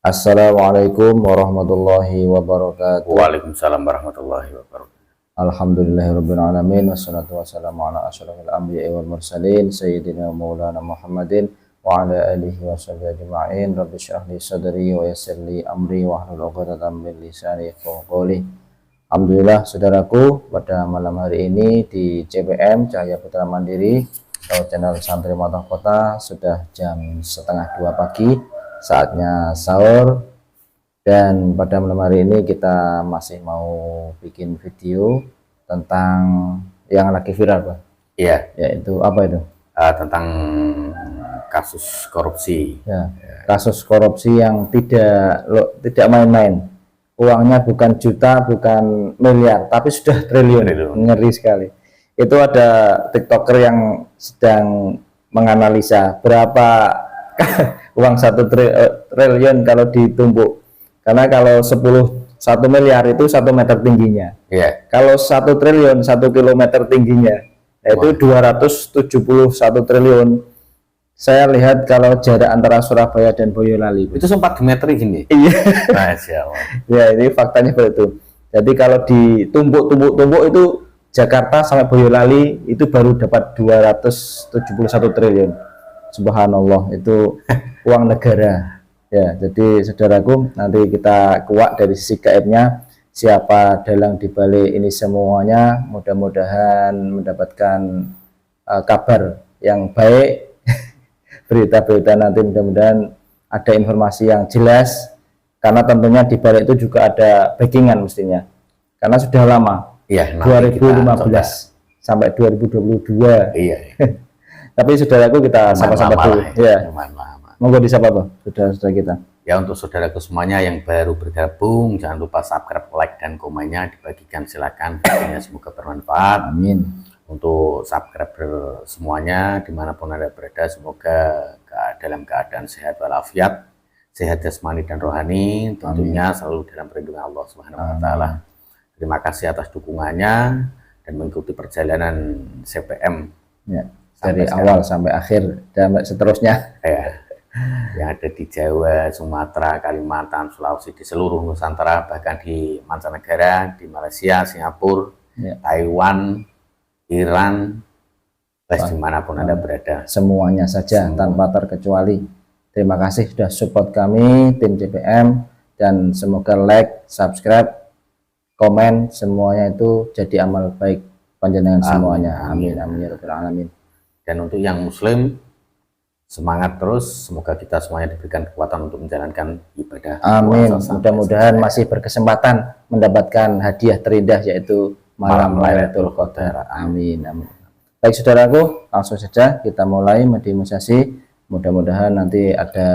Assalamualaikum warahmatullahi wabarakatuh. Waalaikumsalam warahmatullahi wabarakatuh. Alhamdulillahirabbil alamin wassalatu wassalamu ala asyrofil anbiya'i wal mursalin sayyidina maulana Muhammadin wa ala alihi washabihi ajma'in. Rabbi shrah li sadri wa yassir li amri wahlul 'uqdatam min lisani yafqahu qawli. Alhamdulillah saudaraku, pada malam hari ini di CPM Cahaya Putra Mandiri atau channel Santri Mata Kota sudah jam setengah 2 pagi, saatnya sahur. Dan pada malam hari ini kita masih mau bikin video tentang yang lagi viral, Pak. Iya, Yaitu apa itu? tentang kasus korupsi. Ya, kasus korupsi yang tidak main-main. Uangnya bukan juta, bukan miliar, tapi sudah triliun. Ngeri sekali. Itu ada TikToker yang sedang menganalisa berapa uang 1 triliun kalau ditumbuk. Karena kalau 1 miliar itu 1 meter tingginya. Iya. Kalau 1 triliun 1 kilometer tingginya, yaitu 271 triliun. Saya lihat kalau jarak antara Surabaya dan Boyolali Itu sempat gemetri gini. Iya. Masya Allah. Ya, ini faktanya begitu. Jadi kalau ditumbuk-tumbuk itu Jakarta sampai Boyolali itu baru dapat 271 triliun. Subhanallah, itu uang negara. Ya, jadi saudaraku, nanti kita kuak dari sisi gaibnya siapa dalang dibalik ini semuanya. Mudah-mudahan mendapatkan kabar yang baik, berita-berita nanti mudah-mudahan ada informasi yang jelas, karena tentunya di balik itu juga ada backingan mestinya, karena sudah lama. Iya, 2015 sampai 2022. Iya. Tapi saudaraku, kita sama-sama dulu ya. Monggo disapa, Pak, saudara-saudara kita. Ya, untuk saudaraku semuanya yang baru bergabung, jangan lupa subscribe, like, dan komennya dibagikan, silakan. Semoga bermanfaat. Amin. Untuk subscriber semuanya dimanapun Anda berada, semoga dalam keadaan sehat walafiat, sehat jasmani dan rohani, tentunya selalu dalam perlindungan Allah Subhanahu wa Ta'ala. Terima kasih atas dukungannya dan mengikuti perjalanan CPM ya, dari awal sampai akhir dan seterusnya. Ya, yang ada di Jawa, Sumatera, Kalimantan, Sulawesi, di seluruh Nusantara, bahkan di mancanegara, di Malaysia, Singapura, Taiwan, Iran, dimanapun Anda berada. Semuanya saja tanpa terkecuali. Terima kasih sudah support kami, tim CPM, dan semoga like, subscribe, komen, semuanya itu jadi amal baik panjenengan semuanya. Amin, amin ya rabbal alamin. Dan untuk yang muslim, semangat terus, semoga kita semuanya diberikan kekuatan untuk menjalankan ibadah. Amin. Mudah-mudahan masih berkesempatan mendapatkan hadiah terindah, yaitu malam Lailatul Qadar. Amin, amin. Baik saudaraku, langsung saja kita mulai mendemonstrasi. Mudah-mudahan nanti ada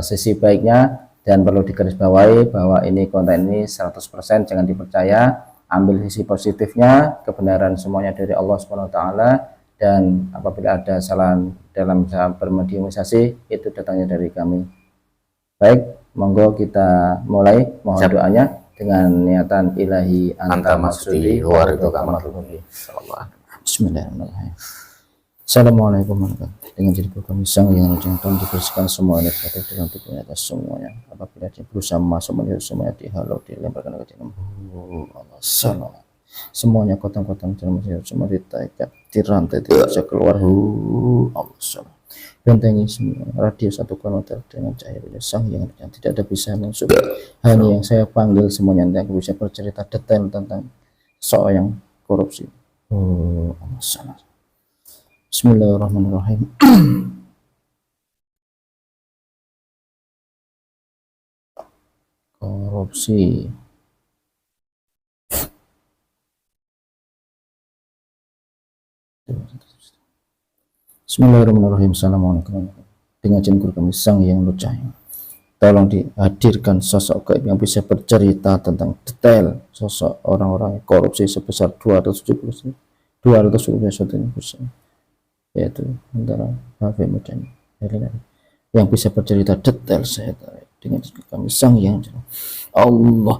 sisi baiknya, dan perlu digarisbawahi bahwa ini konten ini 100% jangan dipercaya. Ambil sisi positifnya, kebenaran semuanya dari Allah Subhanahu wa Ta'ala, dan apabila ada kesalahan dalam bermediasi itu datangnya dari kami. Baik, monggo kita mulai. Mohon doanya dengan niatan ilahi anta maksudi wa ridhoka matlubi. Bismillahirrahmanirrahim. Assalamualaikum warahmatullahi wabarakatuh. Dengan jadi kami sang yang jangan dibersihkan semua negatif dengan tubuhnya atas semuanya. Apabila dia berusaha masuk menuju semuanya dihalau, dilemparkan ke dalam Allah salam. Semuanya kotong-kotong dalam semua ditaikat, dirantai, tidak bisa keluar. Allah salam. Bentengi semua radio 1 kilometer dengan cahaya sang yang tidak ada bisa masuk. Hanya yang saya panggil semuanya yang bisa bercerita detail tentang soal yang korupsi. Allah salam. Bismillahirrahmanirrahim. Korupsi. Bismillahirrahmanirrahim. Assalamualaikum. Dengan izin guru kami sang yang bercahaya, tolong dihadirkan sosok gaib yang bisa bercerita tentang detail sosok orang-orang korupsi sebesar 270 persen, yaitu antara Hafim dan yang bisa bercerita detail saya dengan kami sang yang Allah.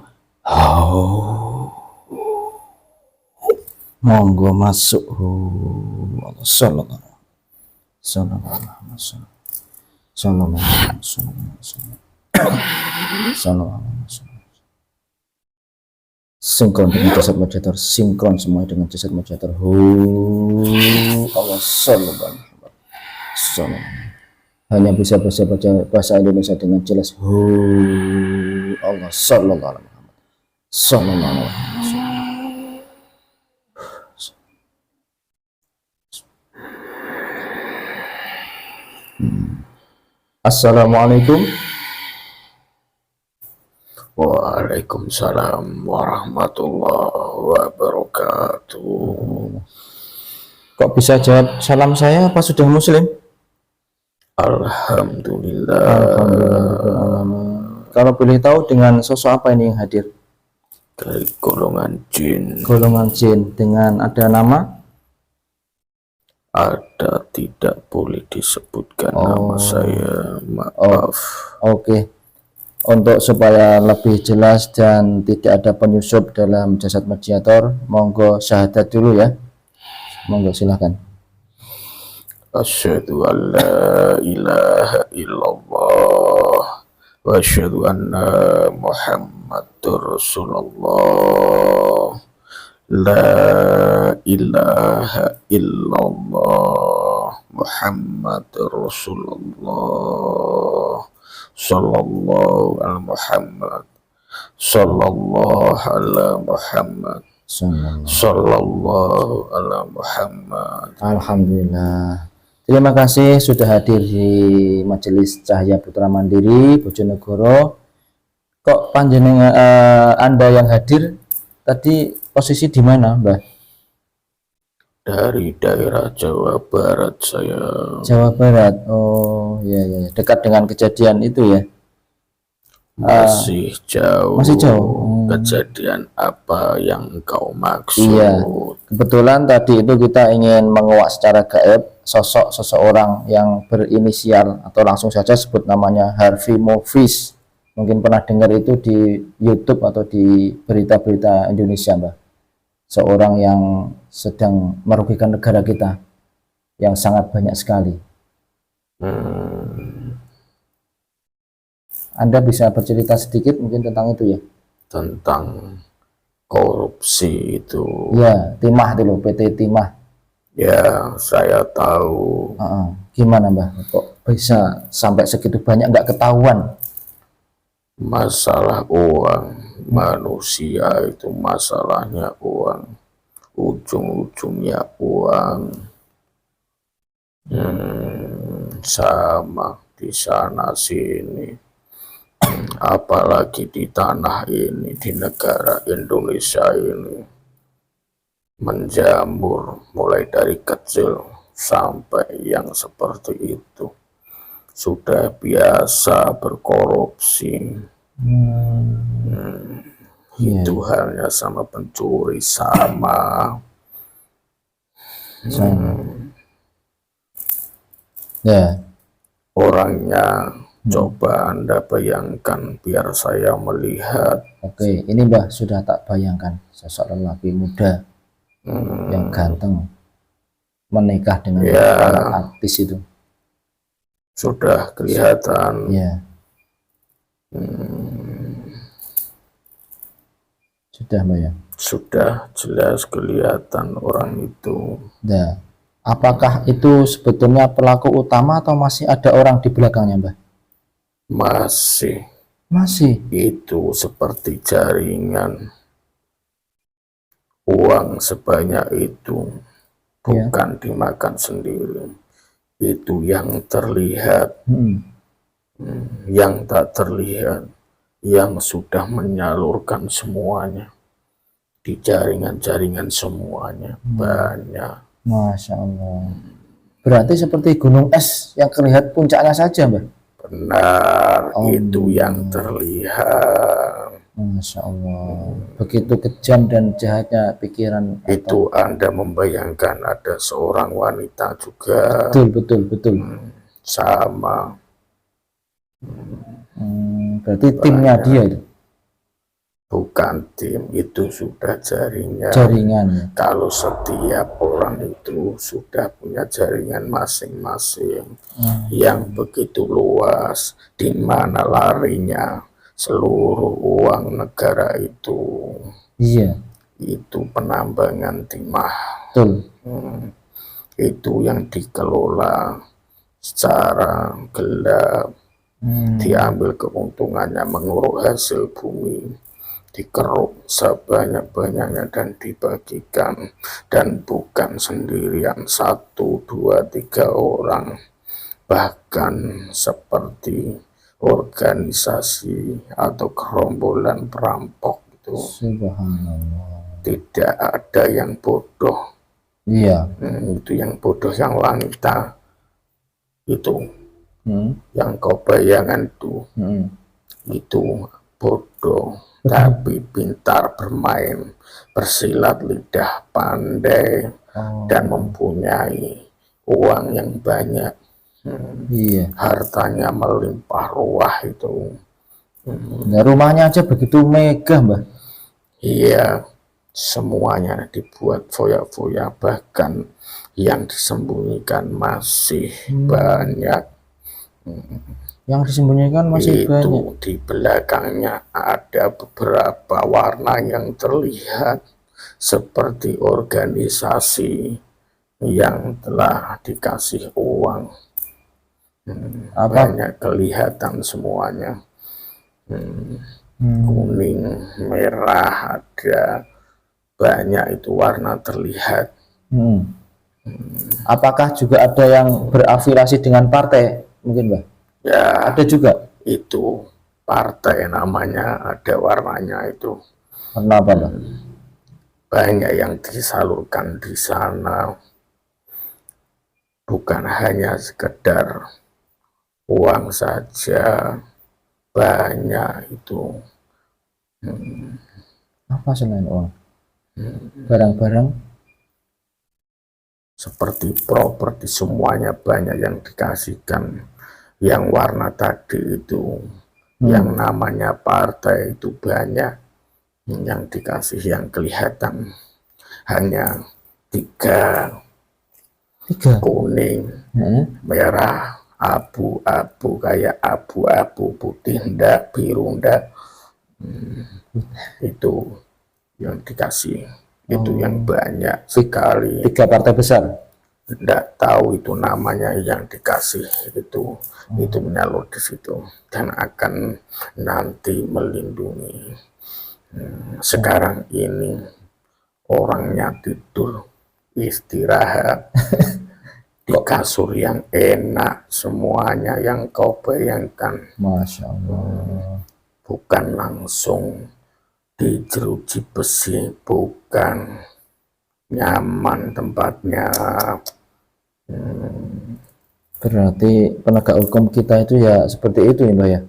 Monggo masuk. Allah sallallahu alaihi wasallam. Sallallahu alaihi wasallam. Sinkron dengan jasad moderator, sinkron semua dengan jasad moderator. Allah sallallahu alaihi wasallam. Hanya bisa baca bahasa Indonesia dengan jelas. Allah sallallahu alaihi wasallam. Sallallahu alaihi wasallam. Assalamualaikum. Waalaikumsalam warahmatullahi wabarakatuh. Kok bisa jawab salam saya apa sudah muslim? Alhamdulillah. Kalau boleh tahu dengan sosok apa ini yang hadir? Dari golongan jin. Golongan jin dengan ada nama? Ada, tidak boleh disebutkan nama saya, maaf. Oke. Untuk supaya lebih jelas dan tidak ada penyusup dalam jasad mediator, monggo syahadat dulu ya. Monggo silahkan. Asyhadu an la ilaha illallah wa asyhadu anna Muhammadur Rasulullah. La ilaha illallah Muhammadur Rasulullah. Sallallahu ala Muhammad. Sallallahu ala Muhammad. Sallallahu ala Muhammad. Alhamdulillah. Terima kasih sudah hadir di Majelis Cahaya Putra Mandiri Bojonegoro. Kok panjenengan Anda yang hadir tadi posisi di mana, Mbah? Dari daerah Jawa Barat saya. Jawa Barat. Oh, ya. Dekat dengan kejadian itu ya. Masih jauh. Masih jauh. Kejadian apa yang kau maksud? Iya. Kebetulan tadi itu kita ingin menguak secara gaib sosok seseorang yang berinisial atau langsung saja sebut namanya Harvey Movies. Mungkin pernah dengar itu di YouTube atau di berita-berita Indonesia, Mbak. Seorang yang sedang merugikan negara kita yang sangat banyak sekali. Anda bisa bercerita sedikit mungkin tentang itu ya? Tentang korupsi itu. Ya, Timah itu loh, PT Timah. Ya, saya tahu. Gimana, Mbak? Kok bisa sampai segitu banyak nggak ketahuan? Masalah uang. Manusia itu masalahnya uang. Ujung-ujungnya uang. Sama di sana sini. Apalagi di tanah ini, di negara Indonesia ini, menjamur mulai dari kecil sampai yang seperti itu. Sudah biasa berkorupsi. Itu halnya sama pencuri, sama. Ya. Orangnya coba Anda bayangkan biar saya melihat. Oke, ini Mbah sudah tak bayangkan sosok lelaki muda yang ganteng menikah dengan artis itu. Sudah kelihatan. Ya. Sudah, Mbak ya. Sudah jelas kelihatan orang itu. Nah, apakah itu sebetulnya pelaku utama atau masih ada orang di belakangnya, Mbak? Masih. Itu seperti jaringan. Uang sebanyak itu bukan dimakan sendiri. Itu yang terlihat. Yang tak terlihat, yang sudah menyalurkan semuanya di jaringan-jaringan semuanya. Banyak. Masya Allah. Berarti seperti gunung es yang terlihat puncaknya saja, Mbak? Benar. Itu yang terlihat. Masya Allah. Begitu kejam dan jahatnya pikiran. Itu Anda membayangkan ada seorang wanita juga. Betul. Sama. Berarti timnya dia itu. bukan tim, itu sudah jaringan. Jaringan. Kalau setiap orang itu sudah punya jaringan masing-masing yang begitu luas, di mana larinya seluruh uang negara itu Iya. penambangan timah. Betul. Itu yang dikelola secara gelap, diambil keuntungannya, menguruk hasil bumi, dikeruk sebanyak-banyaknya dan dibagikan, dan bukan sendirian, 1, 2, 3 orang, bahkan seperti organisasi atau gerombolan perampok itu. Subhanallah. Tidak ada yang bodoh. Iya. Itu yang bodoh yang wanita itu, yang kau bayangkan itu bodoh, tapi pintar bermain, bersilat lidah, pandai, dan mempunyai uang yang banyak. Iya. Hartanya melimpah ruah itu. Nah, rumahnya aja begitu megah, Mbah. Iya, semuanya dibuat foya-foya, bahkan yang disembunyikan masih banyak. Yang disembunyikan masih banyak. Itu di belakangnya ada beberapa warna yang terlihat seperti organisasi yang telah dikasih uang. Banyak kelihatan semuanya. Kuning, merah, ada banyak itu warna terlihat. Apakah juga ada yang berafiliasi dengan partai mungkin, Mbak? Ya, Ada juga. itu partai namanya, ada warnanya itu. Kenapa, Mbak? Banyak yang disalurkan di sana, bukan hanya sekedar uang saja, banyak itu. Apa selain uang? Barang-barang seperti properti, semuanya banyak yang dikasihkan. Yang warna tadi itu, yang namanya partai itu banyak yang dikasih, yang kelihatan hanya 3. Kuning, merah, abu-abu, kayak abu-abu, putih ndak, biru ndak. Itu yang dikasih, itu yang banyak sekali. 3 partai besar. Tidak tahu itu namanya yang dikasih itu menyalur di situ dan akan nanti melindungi. Sekarang ini orangnya tidur istirahat di kasur yang enak, semuanya yang kau bayangkan. Masya Allah. Bukan langsung di jeruji besi, bukan, nyaman tempatnya. Berarti penegak hukum kita itu ya seperti itu ya, Mbak ya?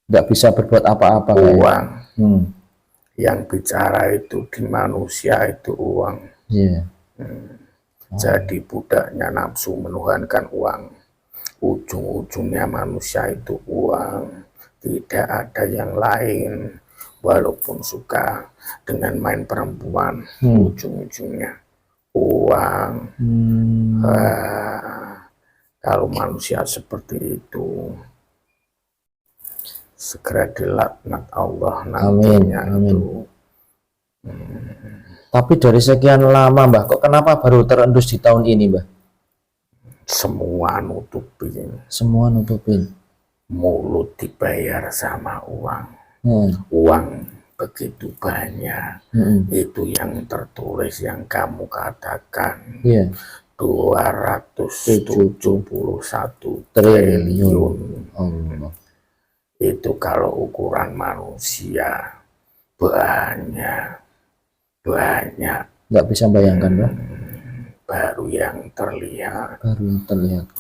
Tidak bisa berbuat apa-apa. Uang yang bicara itu di manusia itu uang. Iya. Jadi budaknya nafsu menuhankan uang. Ujung-ujungnya manusia itu uang. Tidak ada yang lain. Walaupun suka dengan main perempuan, ujung-ujungnya uang. Kalau manusia seperti itu, segera dilaknat Allah nantinya. Itu. Tapi dari sekian lama, Mbah, kok kenapa baru terendus di tahun ini, Mbah? Semua nutupin. Semua nutupin. Mulut dibayar sama uang. Uang begitu banyak. Itu yang tertulis yang kamu katakan. 271 triliun. Itu kalau ukuran manusia banyak. Nggak bisa bayangkan, Mbak. Baru yang terlihat.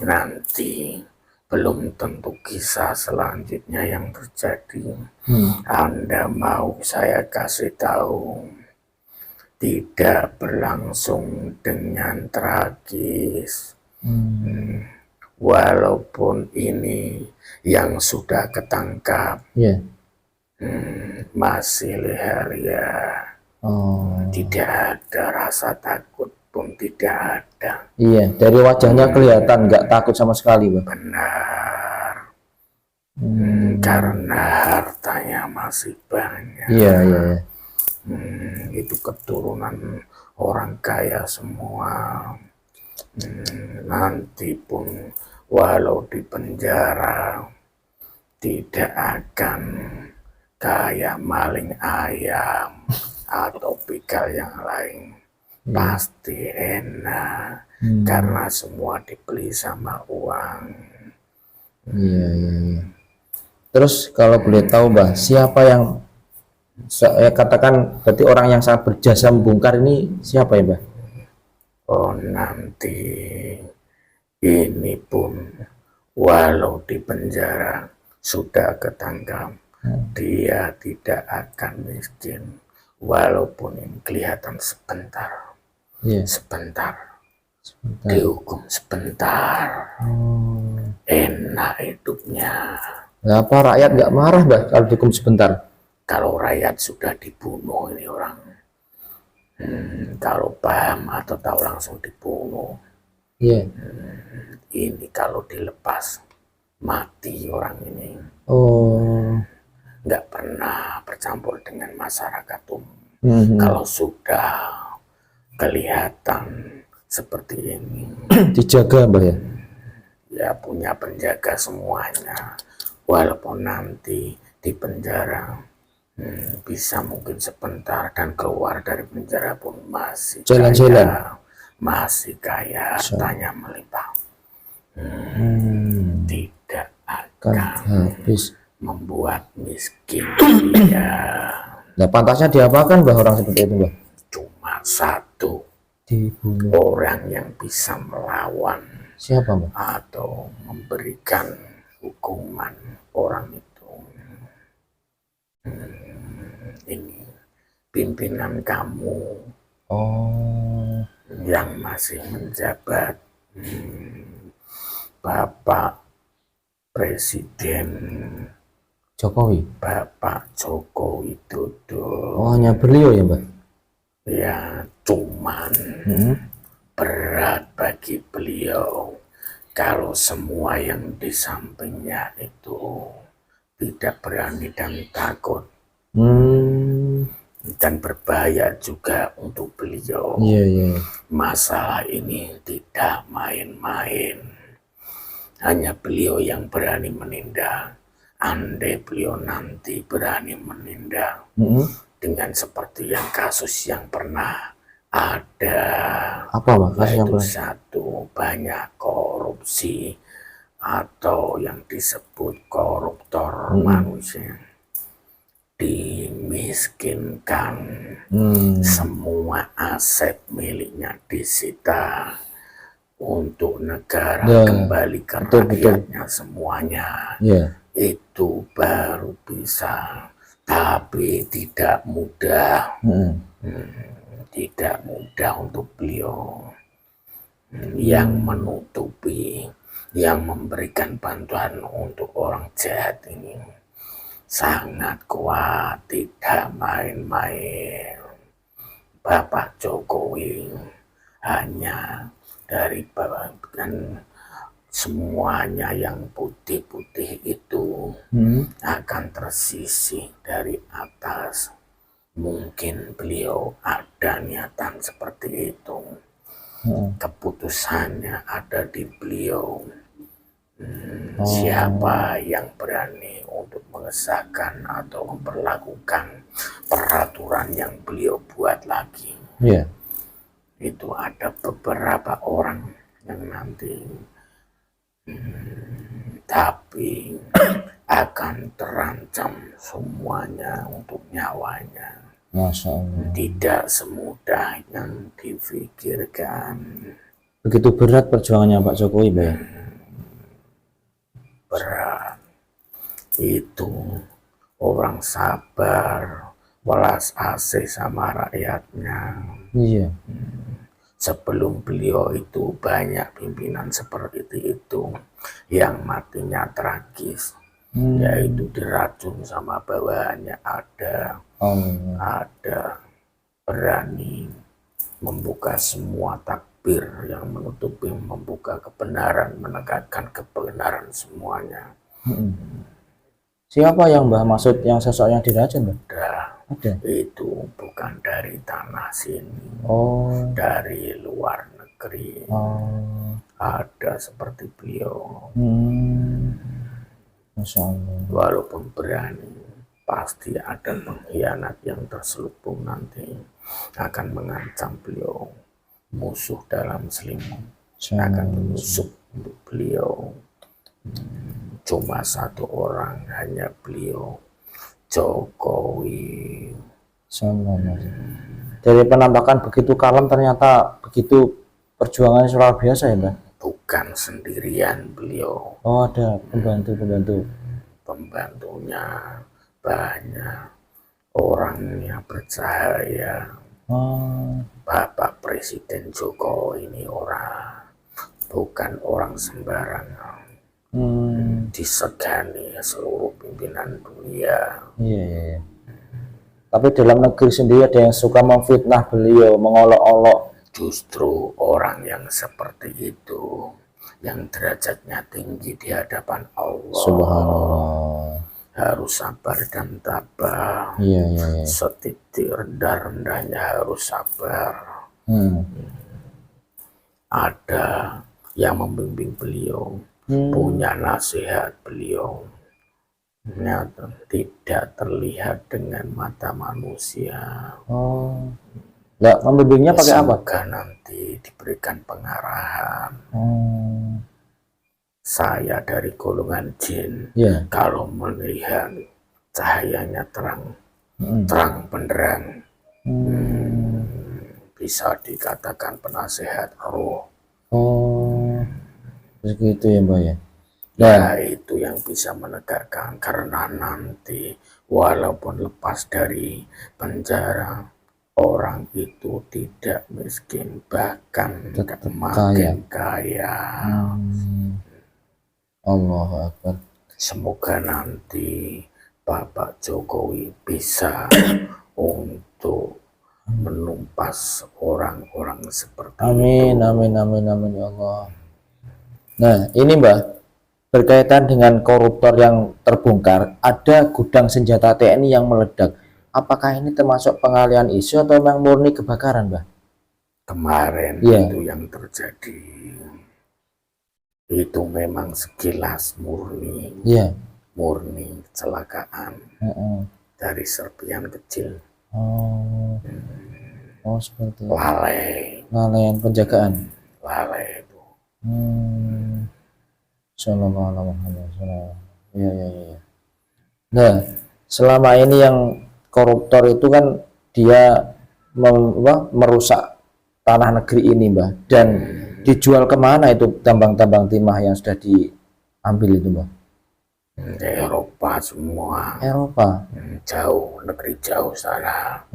Nanti belum tentu kisah selanjutnya yang terjadi. Anda mau saya kasih tahu, tidak berlangsung dengan tragis. Walaupun ini yang sudah ketangkap, Masih leharia. Oh, Tidak ada rasa takut pun tidak ada. iya, dari wajahnya kelihatan nggak takut sama sekali, Bang. Benar. Karena hartanya masih banyak. Iya, iya, iya. Itu keturunan orang kaya semua. Nanti pun walau di penjara tidak akan kayak maling ayam atau begal yang lain. Pasti enak karena semua dibeli sama uang. Iya, iya, iya. Terus kalau boleh tahu, Mbah, siapa yang katakan berarti orang yang sangat berjasa membongkar ini siapa ya, Mbah? Oh, nanti ini pun walau di penjara sudah ketangkap, dia tidak akan miskin walaupun ini kelihatan sebentar. Iya. Sebentar. Dihukum sebentar. Enak hidupnya. Nah, apa rakyat nggak marah, Mbah, kalau dihukum sebentar? Kalau rakyat sudah dibunuh ini orang, kalau paham atau tahu langsung dibunuh. Iya. Ini kalau dilepas mati orang ini. Oh. Nggak pernah bercampur dengan masyarakat umum. Kalau sudah kelihatan seperti ini, dijaga, Mbah ya? Ya punya penjaga semuanya. Walaupun nanti di penjara bisa mungkin sebentar dan keluar dari penjara pun masih jalan-jalan, masih kaya, hartanya melimpah. Tidak kan akan habis. Membuat miskin. Ya. Nah, pantasnya diapakan, Mbah, orang seperti itu, Mbah? Cuma satu, dibunuh. Orang yang bisa melawan. Siapa, Mbah? Atau memberikan hukuman orang itu. Ini pimpinan kamu. Oh. Yang masih menjabat. Bapak Presiden Jokowi. Bapak Joko Widodo. Oh, hanya beliau ya, Mbak? Ya, cuman berat bagi beliau kalau semua yang di sampingnya itu tidak berani dan takut. Dan berbahaya juga untuk beliau. Masalah ini tidak main-main. Hanya beliau yang berani menindak. Andai beliau nanti berani menindak dengan seperti yang kasus yang pernah ada. Apa, Pak? Yaitu satu, banyak korupsi atau yang disebut koruptor manusia. Dimiskinkan, semua aset miliknya disita untuk negara, kembali ke rakyatnya semuanya. Itu baru bisa, tapi tidak mudah. Tidak mudah untuk beliau yang menutupi, yang memberikan bantuan untuk orang jahat ini. Sangat kuat, tidak main-main. Bapak Jokowi hanya dari bagian semuanya yang putih-putih itu akan tersisih dari atas. Mungkin beliau ada niatan seperti itu. Keputusannya ada di beliau. Siapa yang berani untuk mengesahkan atau memperlakukan peraturan yang beliau buat lagi. Itu ada beberapa orang yang nanti tapi akan terancam semuanya untuk nyawanya. Masya Allah. Tidak semudah yang difikirkan. Begitu berat perjuangannya Pak Jokowi, Mbak? Berat. Itu orang sabar, welas asih sama rakyatnya. Sebelum beliau itu banyak pimpinan seperti itu yang matinya tragis. yaitu diracun sama bawahannya. Ada berani membuka semua takbir yang menutupi, membuka kebenaran, menegakkan kebenaran semuanya. Siapa yang Mbah maksud yang sosok yang diracun, Mbah? Ada. Itu bukan dari tanah sini, dari luar negeri. Ada seperti beliau. Masya Allah. Walaupun berani, pasti ada pengkhianat yang terselubung nanti akan mengancam beliau. Musuh dalam selimut akan menusuk untuk beliau. Cuma satu orang, hanya beliau, Jokowi. Dari penampakan begitu kalem, ternyata begitu perjuangannya luar biasa ya, Mbak? Bukan sendirian beliau. Ada pembantu-pembantu. Pembantunya banyak, orangnya bercahaya. Bapak Presiden Jokowi ini bukan orang sembarangan. Disegani seluruh pimpinan dunia. Iya. Tapi dalam negeri sendiri ada yang suka memfitnah beliau, mengolok-olok. Justru orang yang seperti itu, yang derajatnya tinggi di hadapan Allah, Subhanallah, harus sabar dan tabah. Iya. Setitik rendah-rendahnya harus sabar. Ada yang membimbing beliau, punya nasihat beliau, ternyata tidak terlihat dengan mata manusia. Nggak, membimbingnya pakai apa? Semoga nanti diberikan pengarahan. Saya dari golongan jin, kalau melihat cahayanya terang benderang, bisa dikatakan penasehat roh. Begitu ya, Mbak ya. Ya, itu yang bisa menegakkan, karena nanti walaupun lepas dari penjara, orang itu tidak miskin, bahkan makin kaya. Allahu Akbar. Semoga nanti Bapak Jokowi bisa untuk menumpas orang-orang seperti itu. Amin ya Allah. Nah, ini Mbak, berkaitan dengan koruptor yang terbongkar, ada gudang senjata TNI yang meledak. Apakah ini termasuk pengalian isu atau memang murni kebakaran, Mbak? Kemarin itu yang terjadi, itu memang sekilas murni kecelakaan dari serpian kecil. Seperti lalaian penjagaan. Lalai itu. Iya. Nah, selama ini yang koruptor itu kan dia merusak tanah negeri ini, Mbak, dan dijual kemana itu tambang-tambang timah yang sudah diambil itu, Mbak? Eropa semua. Jauh, negeri jauh sana.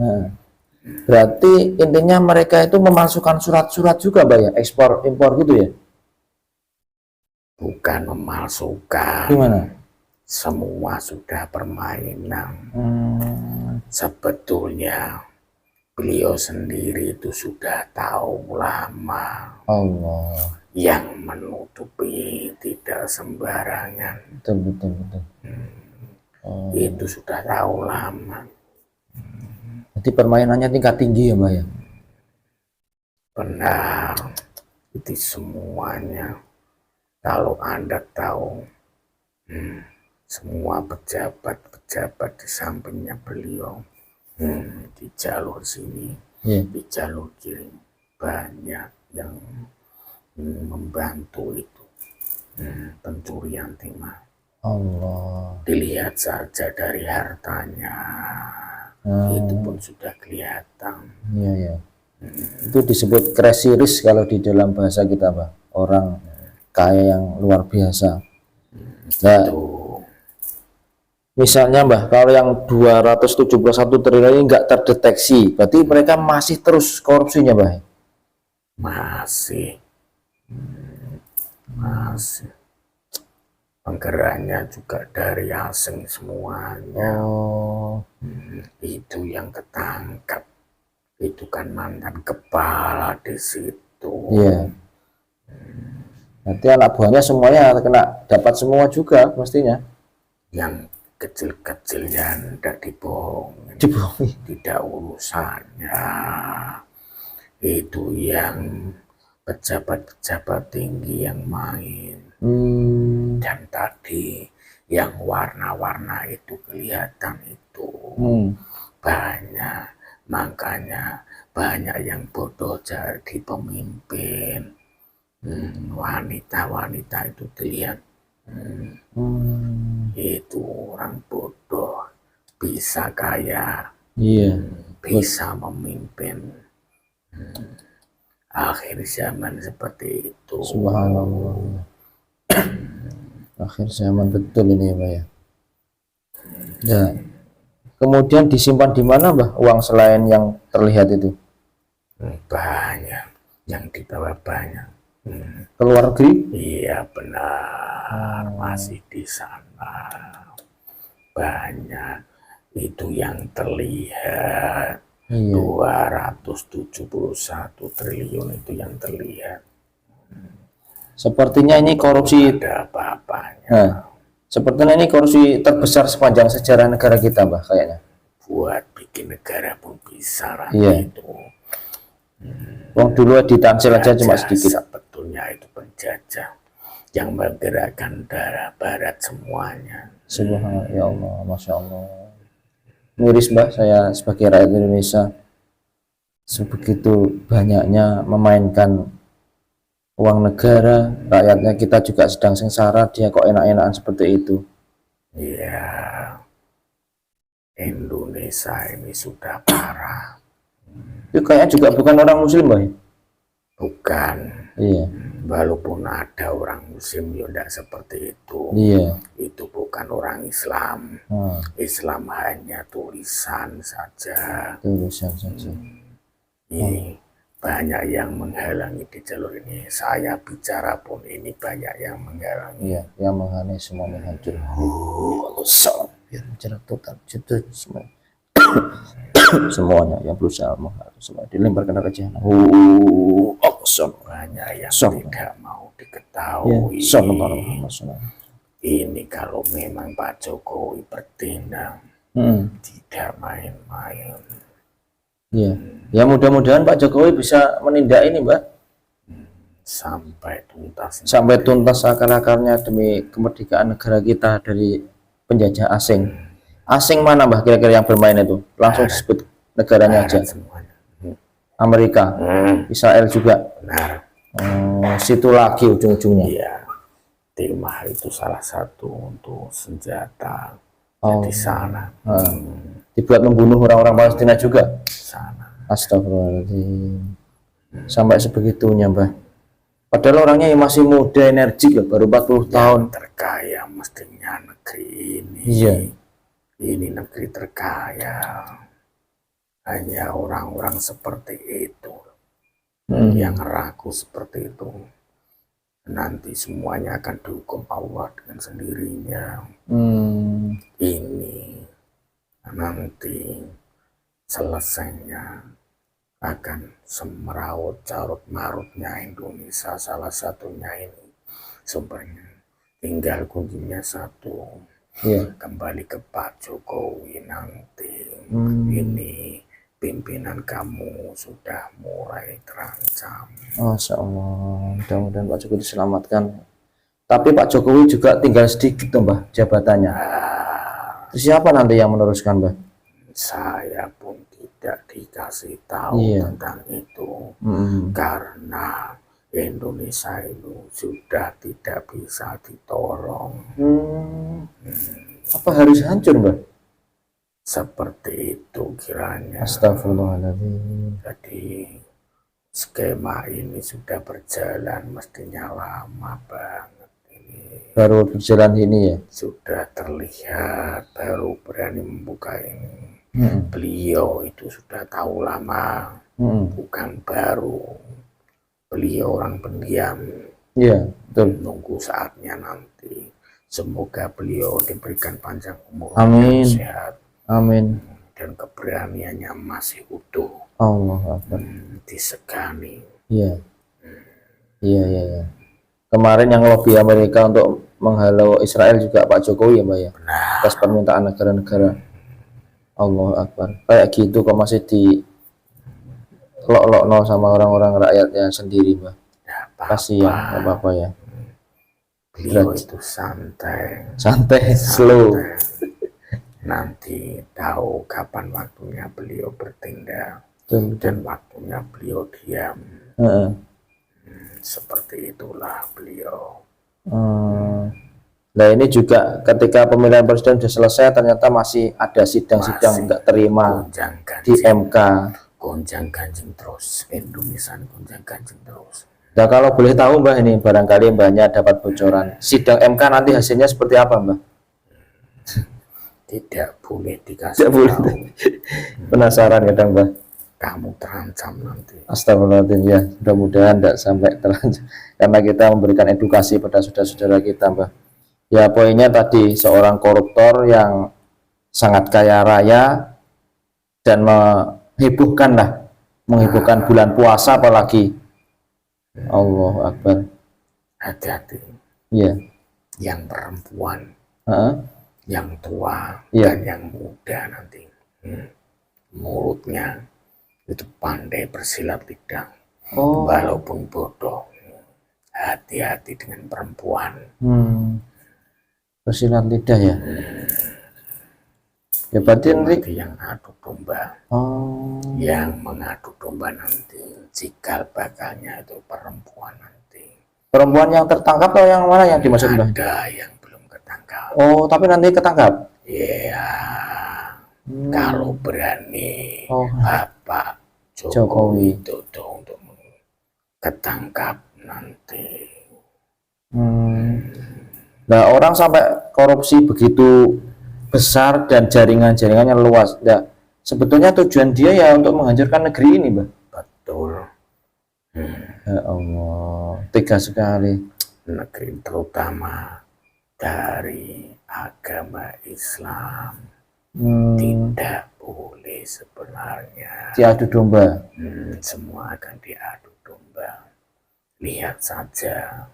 Berarti intinya mereka itu memasukkan surat-surat juga, Mbak ya, ekspor impor gitu ya? Bukan memasukkan. Gimana? Semua sudah permainan. Sebetulnya beliau sendiri itu sudah tahu lama. Allah. Yang menutupi tidak sembarangan. Betul. Itu sudah tahu lama. Jadi permainannya tingkat tinggi ya, Mbak ya? Benar. Itu semuanya. Kalau Anda tahu, semua pejabat di sampingnya beliau, di jalur sini, di jalur kiri, banyak yang membantu itu, pencurian timah. Allah. Dilihat saja dari hartanya, itu pun sudah kelihatan. Iya. Itu disebut crazy rich kalau di dalam bahasa kita, Pak. Orang kaya yang luar biasa. Nah, misalnya Mbah, kalau yang 271 triliun ini nggak terdeteksi, berarti mereka masih terus korupsinya, Mbah? Masih. penggeraknya juga dari asing semuanya. Oh, Itu yang ketangkap, itu kan mantan kepala di situ. iya. Nanti anak buahnya semuanya kena dapat semua juga mestinya. Yang kecil-kecil yang tidak dibohongin, Dibohongi. tidak urusannya. Itu yang pejabat-pejabat tinggi yang main. Dan tadi yang warna-warna itu kelihatan itu banyak, makanya banyak yang bodoh jadi pemimpin. Wanita-wanita itu dilihat, itu orang bodoh bisa kaya, Iya. bisa memimpin. Akhir zaman seperti itu. Subhanallah. Akhir zaman betul ini ya, Mbak ya. Ya. Kemudian disimpan di mana, Mbah, uang selain yang terlihat itu? Banyak yang dibawa banyak. Ke luar negeri? Iya benar, masih di sana. Banyak itu yang terlihat. Iya. 271 triliun itu yang terlihat. Sepertinya ini korupsi. Ada apa-apanya. Nah, sepertinya ini korupsi terbesar sepanjang sejarah negara kita, Mbah, kayaknya. Buat bikin negara pun bisa Iya. itu. Uang dulu di Tangsel aja cuma sedikit. Sebetulnya itu penjajah yang menggerakkan darah barat semuanya. Subhanallah, ya Allah, Masya Allah. Miris, Mbak, saya sebagai rakyat Indonesia sebegitu banyaknya memainkan uang negara, rakyatnya kita juga sedang sengsara, dia kok enak-enakan seperti itu. Iya, Indonesia ini sudah parah. Itu kayaknya juga bukan orang muslim, Mbak. Bukan. Iya. Walaupun ada orang muslim ya tidak seperti itu. Iya. Itu bukan orang Islam. Islam hanya tulisan saja. Tulisan saja. Ini banyak yang menghalangi di jalur ini. Saya bicara pun ini banyak yang menghalangi. Iya, yang menghalangi semua menghancur. Biar menjerat total semuanya yang berusaha menghalangi semua dilemparkan ke jahanam. Banyak yang tidak mau diketahui. Ini kalau memang Pak Jokowi bertindak tidak main-main. Iya. Ya mudah-mudahan Pak Jokowi bisa menindak ini, Mbak. Sampai tuntas. Sampai tuntas akar-akarnya demi kemerdekaan negara kita dari penjajah asing. Asing mana, Mbak, kira-kira yang bermain itu? Langsung disebut negaranya aja. Semuanya. Amerika, Israel juga. Benar. Situ lagi ujung-ujungnya. Iya. Timah itu salah satu untuk senjata di sana. Dibuat membunuh orang-orang Palestina juga. Sana. Astagfirullahaladzim. Sampai sebegitunya, Mbah. Padahal orangnya yang masih muda, energik loh, baru 40 tahun. Terkaya mestinya negeri ini. Iya. Ini negeri terkaya. Hanya orang-orang seperti itu yang ragu seperti itu. Nanti semuanya akan dihukum Allah dengan sendirinya. Ini nanti selesainya akan semeraut carut marutnya Indonesia, salah satunya ini sumbernya. Tinggal kuncinya satu. Kembali ke Pak Jokowi nanti. Ini pimpinan kamu sudah mulai terancam. Masya Allah, mudah-mudahan Pak Jokowi diselamatkan. Tapi Pak Jokowi juga tinggal sedikit tuh, Mbah, jabatannya. Terus siapa nanti yang meneruskan, Mbah? Saya pun tidak dikasih tahu tentang itu. Karena Indonesia itu sudah tidak bisa ditolong. Apa harus hancur, Mbah? Seperti itu kiranya. Astagfirullahaladzim. Jadi skema ini sudah berjalan mestinya lama banget ini. Baru berjalan ini ya? Sudah terlihat, baru berani membuka ini. Beliau itu sudah tahu lama, bukan baru. Beliau orang pendiam. Iya, betul. Nunggu saatnya nanti Semoga beliau diberikan panjang umur Amin. dan sehat, Amin. dan keberaniannya masih utuh, Allah Akbar. disegani. Iya. Iya, iya, iya. Kemarin yang lobby Amerika untuk menghalau Israel juga Pak Jokowi ya, Mbak ya. Nah, Atas permintaan negara-negara. Allah Akbar. Kayak gitu kok masih di lok-lokno sama orang-orang rakyatnya sendiri, Mbak. ya Kasihan, nggak apa-apa ya. beliau Berat. itu santai, Santai, slow. nanti tahu kapan waktunya beliau bertindak Betul, betul. dan waktunya beliau diam. Heeh. Seperti itulah beliau. Nah ini juga ketika pemilihan presiden sudah selesai ternyata masih ada sidang-sidang nggak terima di MK. Gonjang ganjing terus, Indonesia gonjang ganjing terus. Nah kalau boleh tahu Mbak, ini barangkali Mbaknya dapat bocoran sidang MK nanti hasilnya seperti apa, Mbak? Tidak boleh Tidak dikasih boleh. tahu. Penasaran kadang, Mbak. Kamu terancam nanti. Astagfirullahaladzim, ya mudah-mudahan tidak sampai terancam karena kita memberikan edukasi pada saudara-saudara kita, Mbak. Ya poinnya tadi seorang koruptor yang sangat kaya raya dan menghebohkan bulan puasa apalagi. Allahu Akbar. Hati-hati. Iya. Yang perempuan, yang tua, Iya. dan yang muda nanti. Mulutnya itu pandai bersilat lidah. Walaupun bodoh. Hati-hati dengan perempuan. Bersilat lidah ya. Ya berarti nanti yang adu domba. Yang mengadu domba nanti cikal bakalnya itu perempuan nanti. Perempuan yang tertangkap atau yang mana yang dimaksud, Mbak? Ada yang belum ketangkap. Oh, tapi nanti ketangkap. Iya. Kalau berani Bapak Jokowi Widodo untuk ketangkap nanti. Nah, orang sampai korupsi begitu besar dan jaringan-jaringannya luas. Nah, sebetulnya tujuan dia ya untuk menghancurkan negeri ini, Mbak. Betul. Ya Allah, tega sekali. Negeri terutama dari agama Islam tidak boleh sebenarnya diadu domba. Semua akan diadu domba. Lihat saja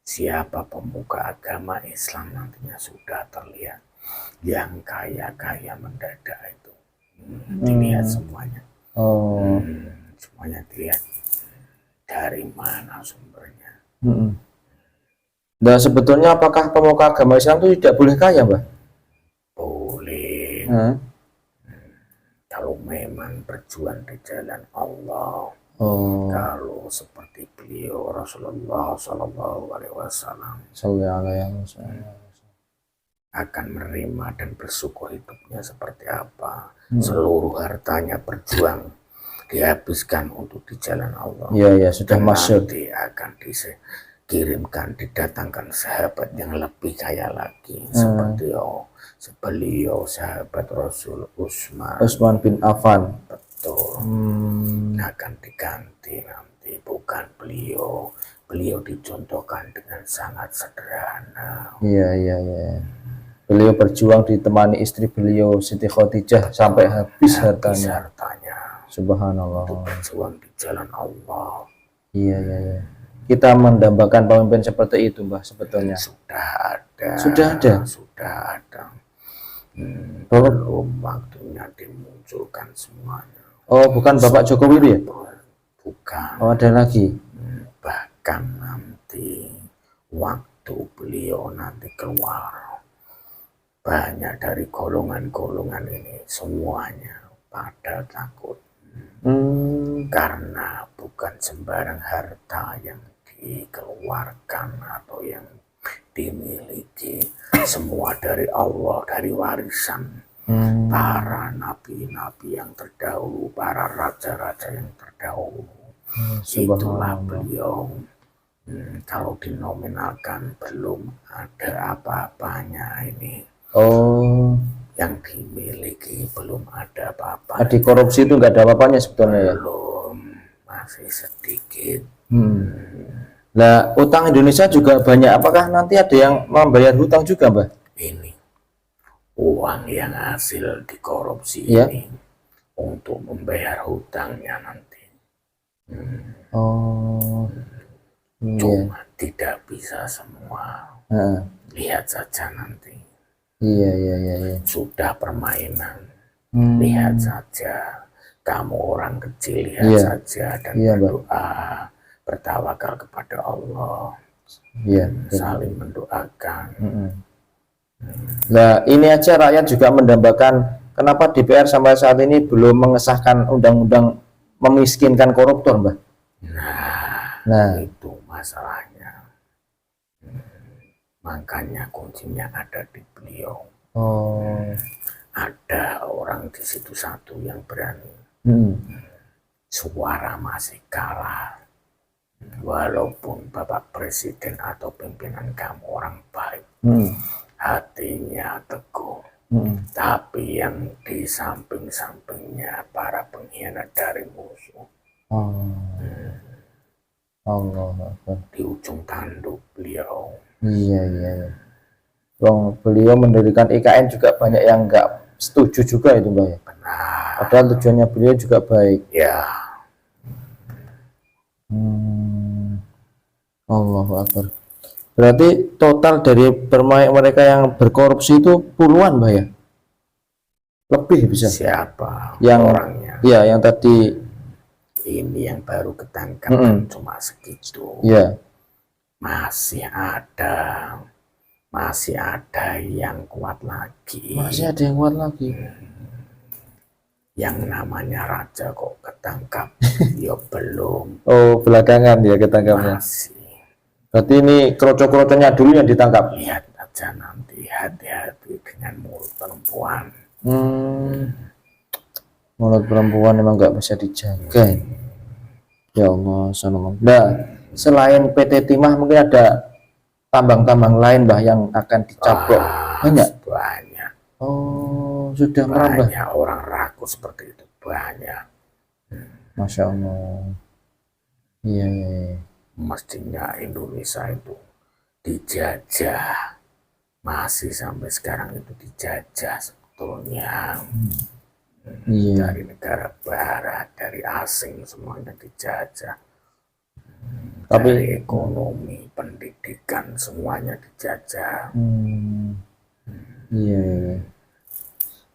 siapa pemuka agama Islam nantinya sudah terlihat. Yang kaya-kaya mendadak itu dilihat semuanya. Semuanya dilihat dari mana sumbernya. Nah sebetulnya apakah pemuka agama Islam itu tidak boleh kaya, Mbak? Boleh. Kalau memang berjuang di jalan Allah. Kalau seperti beliau Rasulullah Sallallahu Alaihi Wasallam akan menerima dan bersyukur hidupnya seperti apa. Seluruh hartanya berjuang dihabiskan untuk di jalan Allah. Iya, sudah masuk. Nanti akan dikirimkan, didatangkan sahabat yang lebih kaya lagi seperti beliau sahabat Rasul Utsman bin Affan. Betul. Akan diganti nanti, bukan beliau dicontohkan dengan sangat sederhana. Iya. Beliau berjuang ditemani istri beliau Siti Khadijah sampai habis hartanya. Subhanallah. Untuk berjuang di jalan Allah. Iya. Kita mendambakan pemimpin seperti itu, Mbah, sebetulnya. Sudah ada. Belum waktunya dimunculkan semuanya. Oh, bukan Bapak Jokowi itu ya? Bukan. Oh, ada lagi. Bahkan nanti waktu beliau nanti keluar, banyak dari golongan-golongan ini semuanya pada takut. Karena bukan sembarang harta yang dikeluarkan atau yang dimiliki, semua dari Allah, dari warisan para nabi-nabi yang terdahulu, para raja-raja yang terdahulu. Itulah beliau. Kalau dinominalkan belum ada apa-apanya ini. Yang dimiliki belum ada apa-apa. Di korupsi itu nggak ada apa-apanya sebetulnya ya? Belum, masih sedikit. Nah, utang Indonesia juga banyak. Apakah nanti ada yang membayar hutang juga, Mbah? Ini uang yang hasil dikorupsi Ya. ini untuk membayar hutangnya nanti. Oh, iya. Cuma tidak bisa semua. Heeh. Lihat saja nanti. Iya, iya, iya, iya. Sudah permainan. Hmm. Lihat saja. Kamu orang kecil, lihat Iya. saja dan Iya, Mbah. berdoa, bertawakal kepada Allah, Iya. saling mendoakan. Nah, ini aja rakyat juga mendambakan kenapa DPR sampai saat ini belum mengesahkan undang-undang memiskinkan koruptor, Mbah. Nah, Itu masalahnya. Makanya kuncinya ada di beliau. oh, Ada orang di situ satu yang berani. Suara masih kalah. Walaupun Bapak Presiden atau pimpinan kamu orang baik, hatinya teguh. Tapi yang di samping-sampingnya para pengkhianat dari musuh. Allah. Di ujung tanduk beliau. Iya, iya, iya. Bang, beliau mendirikan IKN juga banyak yang nggak setuju juga itu, Mbak ya. Benar. Padahal tujuannya beliau juga baik. Ya. Allahu Akbar. Berarti total dari mereka yang berkorupsi itu puluhan, Mbak ya? Lebih bisa. Siapa Yang orangnya? Ya, yang tadi Ini yang baru ketangkap cuma segitu. ya. Masih ada yang kuat lagi. Masih ada yang kuat lagi. Yang namanya raja kok ketangkap. Ya belum. Oh, belakangan dia ketangkapnya. Masih. Berarti ini kroco-kroconya dulu yang ditangkap. Lihat aja nanti, hati-hati dengan mulut perempuan. Mulut perempuan memang nggak bisa dijaga. Ya Allah, salam. Nah, selain PT Timah mungkin ada tambang-tambang lain, Mbah, yang akan dicaplok. Banyak. Banyak. Oh, sudah merambah. Banyak orang ragu seperti itu. Banyak. Masya Allah. Iya, iya, iya. Mestinya Indonesia itu dijajah. Masih sampai sekarang itu dijajah sebetulnya. Iya. Dari negara barat, dari asing, semuanya dijajah. Tapi dari ekonomi, pendidikan, semuanya dijajah. Iya, iya.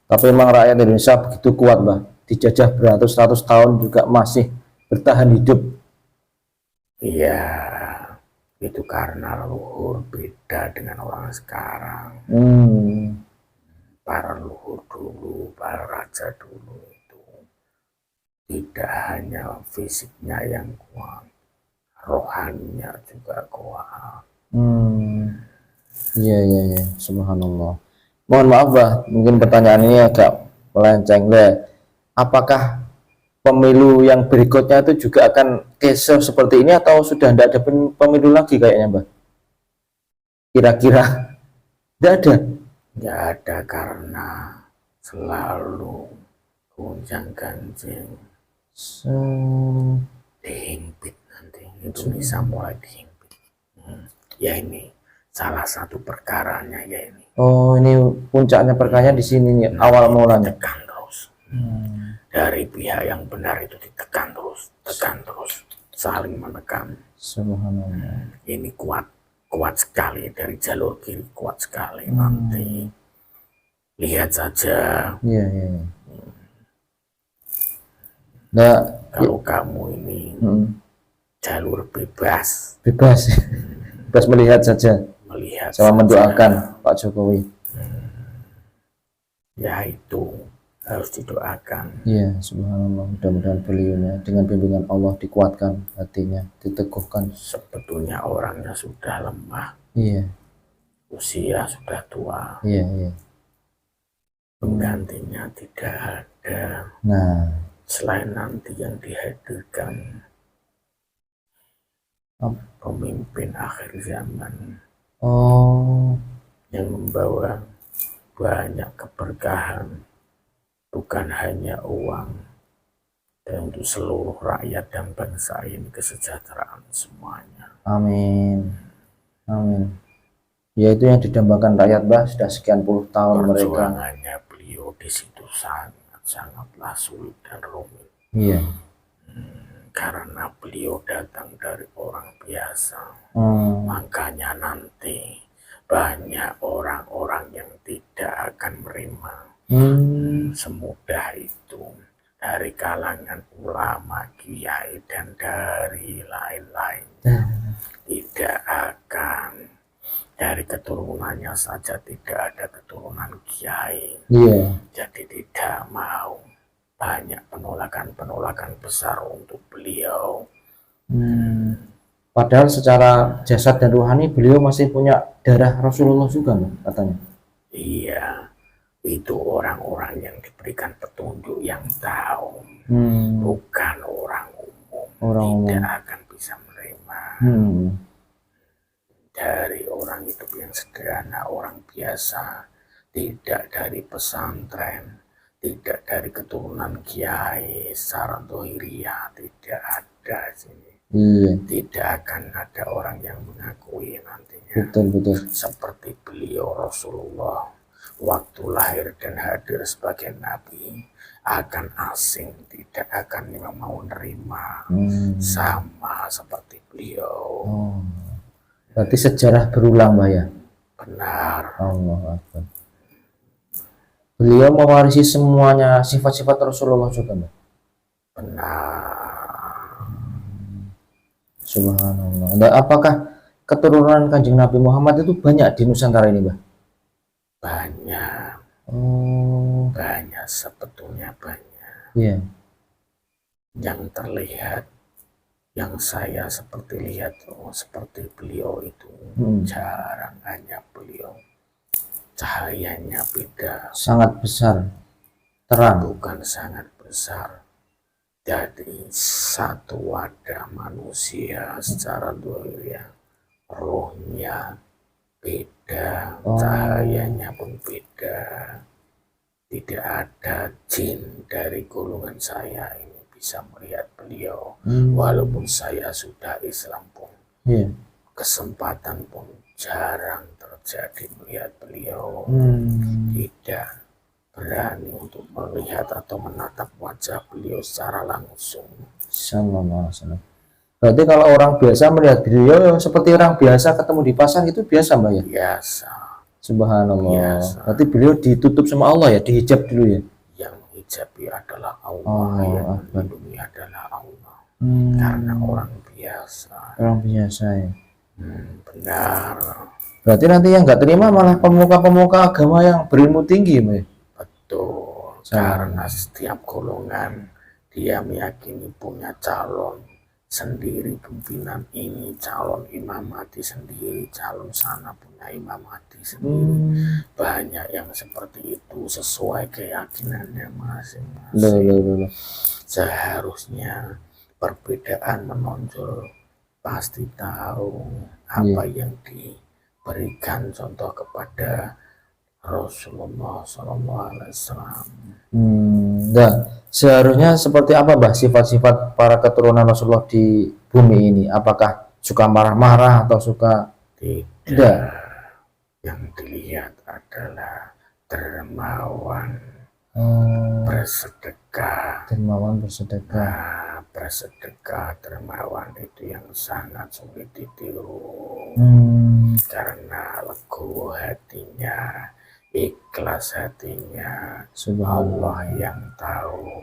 Tapi memang rakyat Indonesia begitu kuat, Mbah. Dijajah beratus-ratus tahun juga masih bertahan hidup. Iya, itu karena leluhur beda dengan orang sekarang. Para leluhur dulu, para raja dulu itu tidak hanya fisiknya yang kuat, rohaninya juga kuat. Iya, iya, iya. Subhanallah. Mohon maaf, Mbah, mungkin pertanyaan ini agak melenceng. Apakah pemilu yang berikutnya itu juga akan kisah seperti ini atau sudah tidak ada pemilu lagi kayaknya, Mbah? Kira-kira tidak ada. Tidak ada karena selalu gonjang ganjing. Dihimpit nanti Indonesia mulai dihimpit. Ya ini salah satu perkaranya ya ini. Oh, ini puncaknya perkaranya di sini nih, awal mulanya. Ditekan terus. Dari pihak yang benar itu ditekan terus, tekan terus, saling menekan. Subhanallah. Ini kuat sekali dari jalur kiri, kuat sekali nanti. Lihat saja. Iya, iya. Nah, kalau kamu ini jalur bebas, bebas melihat saja, melihat sama mendoakan Pak Jokowi. Ya itu harus didoakan. Iya, subhanallah. Mudah-mudahan beliaunya dengan bimbingan Allah dikuatkan hatinya, diteguhkan. Sebetulnya orangnya sudah lemah. Iya. Usia sudah tua. Iya, iya. Penggantinya tidak ada. Nah, selain nanti yang dihadirkan pemimpin akhir zaman. Yang membawa banyak keberkahan, bukan hanya uang, dan untuk seluruh rakyat dan bangsa ini kesejahteraan semuanya. Amin. Amin. Yaitu yang didambakan rakyat, Mbah, sudah sekian puluh tahun mereka. Perjuangannya beliau di situ sangatlah sulit dan rumit. Iya. Karena beliau datang dari orang biasa. Makanya nanti banyak orang-orang yang tidak akan menerima semudah itu, dari kalangan ulama, kiai, dan dari lain-lain. Tidak akan, dari keturunannya saja tidak ada keturunan kiai. Jadi tidak mau, banyak penolakan besar untuk beliau. Padahal secara jasad dan rohani beliau masih punya darah Rasulullah juga, katanya. Iya, itu orang-orang yang diberikan petunjuk yang tahu, bukan orang umum. Tidak akan bisa menerima dari orang hidup yang sederhana, orang biasa, tidak dari pesantren, tidak dari keturunan kiai secara dohiriyah, tidak ada sini. Tidak akan ada orang yang mengakui nantinya. Betul. Seperti beliau Rasulullah, waktu lahir dan hadir sebagai nabi, akan asing, tidak akan mau menerima, sama seperti beliau. Berarti sejarah berulang, Mbah, ya? Benar. Allah Akbar. Beliau mewarisi semuanya sifat-sifat Rasulullah juga, Mbah? Benar. Subhanallah. Dan apakah keturunan Kanjeng Nabi Muhammad itu banyak di Nusantara ini, Mbah? Banyak. Banyak, sebetulnya banyak. Iya. Yang terlihat, yang saya seperti lihat, seperti beliau itu jarang, hanya beliau cahayanya beda, sangat besar, terang, bukan sangat besar. Jadi satu wadah manusia secara dohiriyah, rohnya beda, cahayanya pun beda. Tidak ada jin dari golongan saya ini bisa melihat beliau. Walaupun saya sudah Islam pun, kesempatan pun jarang terjadi melihat beliau. Tidak berani untuk melihat atau menatap wajah beliau secara langsung. Berarti kalau orang biasa melihat beliau seperti orang biasa ketemu di pasar itu biasa, Mbak, ya? Biasa. Subhanallah. Biasa. Berarti beliau ditutup sama Allah, ya, dihijab dulu, ya? Yang hijabi adalah Allah, yang melindungi adalah Allah. Karena orang biasa. Orang biasa, ya. Benar. Berarti nanti yang nggak terima malah pemuka-pemuka agama yang berilmu tinggi, Mbak? Betul. Karena setiap golongan dia meyakini punya calon sendiri, pimpinan ini calon Imam Mahdi sendiri, calon sana punya Imam Mahdi sendiri. Banyak yang seperti itu sesuai keyakinannya masing-masing. Seharusnya perbedaan menonjol, pasti tahu apa yang diberikan contoh kepada Rasulullah SAW. Nah, seharusnya seperti apa, Mbah, sifat-sifat para keturunan Rasulullah di bumi ini? Apakah suka marah-marah atau suka tidak? Yang dilihat adalah dermawan, bersedekah. Bersedekah, dermawan itu yang sangat sulit ditiru. Karena legowo hatinya, ikhlas hatinya, Allah yang tahu.